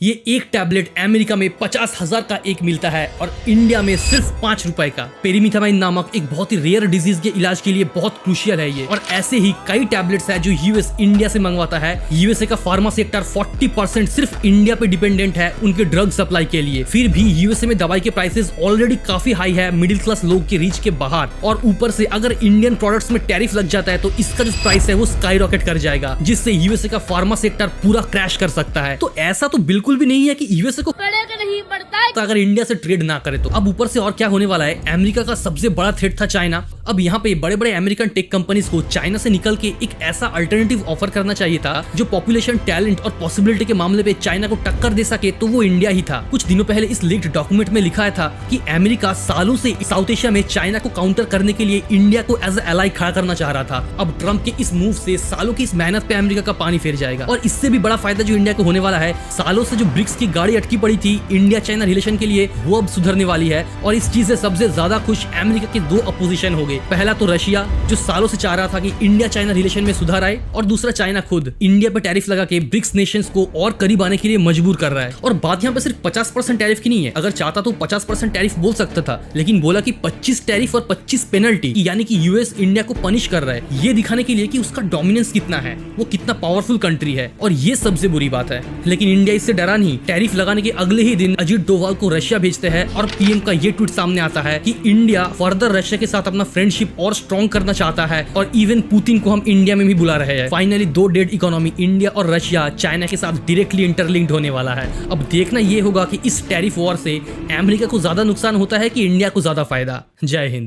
ये एक tablet America में 50,000 का एक मिलता है और इंडिया में सिर्फ 5 रुपए का। पेरीमिथामाइन नामक एक बहुत ही रेयर डिजीज के इलाज के लिए बहुत क्रूशियल है ये। और ऐसे ही कई टैबलेट्स है जो यूएस इंडिया से मंगवाता है। यूएसए का फार्मा सेक्टर 40% सिर्फ इंडिया पे डिपेंडेंट है उनके ड्रग सप्लाई के लिए। फिर भी यूएसए में दवाई के प्राइसेस ऑलरेडी काफी हाई है, मिडिल क्लास लोग के रीच के बाहर। और ऊपर से अगर इंडियन प्रोडक्ट्स में टैरिफ लग जाता है तो इसका जो प्राइस है वो स्काई रॉकेट कर जाएगा, जिससे यूएसए का फार्मा सेक्टर पूरा क्रैश कर सकता है। तो ऐसा तो बिल्कुल भी नहीं है कि यूएसए को नहीं पड़ता है तो अगर इंडिया से ट्रेड ना करे तो। अब ऊपर से और क्या होने वाला है, अमेरिका का सबसे बड़ा थ्रेट था चाइना। अब यहाँ पे बड़े बड़े अमेरिकन टेक कंपनीज को चाइना से निकल के एक ऐसा अल्टरनेटिव ऑफर करना चाहिए था जो पॉपुलेशन, टैलेंट और पॉसिबिलिटी के मामले पे चाइना को टक्कर दे सके, तो वो इंडिया ही था। कुछ दिनों पहले इस लीक्ड डॉक्यूमेंट में लिखा था कि अमेरिका सालों से साउथ एशिया में चाइना को काउंटर करने के लिए इंडिया को एज ए एलाई खड़ा करना चाह रहा था। अब ट्रम्प के इस मूव से सालों की इस मेहनत पे अमेरिका का पानी फेर जाएगा। और इससे भी बड़ा फायदा जो इंडिया को होने वाला है, सालों से जो ब्रिक्स की गाड़ी अटकी पड़ी थी इंडिया चाइना रिलेशन के लिए, वो अब सुधरने वाली है। और इस चीज से सबसे ज्यादा खुश अमेरिका के दो अपोजिशन हो गए। पहला तो रशिया, जो सालों से चाह रहा था कि इंडिया चाइना रिलेशन में सुधार आए, और दूसरा चाइना खुद इंडिया पे टैरिफ लगा के ब्रिक्स नेशंस को और करीब आने के लिए मजबूर कर रहा है। और बात यहाँ पे सिर्फ 50% टैरिफ की नहीं है। अगर चाहता तो 50% टैरिफ बोल सकता था, लेकिन बोला कि 25 टैरिफ और 25 पेनल्टी, यानी कि यूएस इंडिया को पनिश कर रहा है, ये दिखाने के लिए कि उसका डोमिनेंस कितना है, वो कितना पावरफुल कंट्री है। और ये सबसे बुरी बात है। लेकिन इंडिया इससे डरा नहीं। टैरिफ लगाने के अगले ही दिन अजीत डोभाल को रशिया भेजते हैं और पीएम का ये ट्वीट सामने आता है कि इंडिया फर्दर रशिया के साथ अपना फ्रेंडशिप और स्ट्रॉन्ग करना चाहता है और इवन पुतिन को हम इंडिया में भी बुला रहे हैं। फाइनली दो डेड इकोनॉमी इंडिया और रशिया चाइना के साथ डायरेक्टली इंटरलिंक्ड होने वाला है। अब देखना ये होगा कि इस टैरिफ वॉर से अमेरिका को ज्यादा नुकसान होता है कि इंडिया को ज्यादा फायदा। जय हिंद।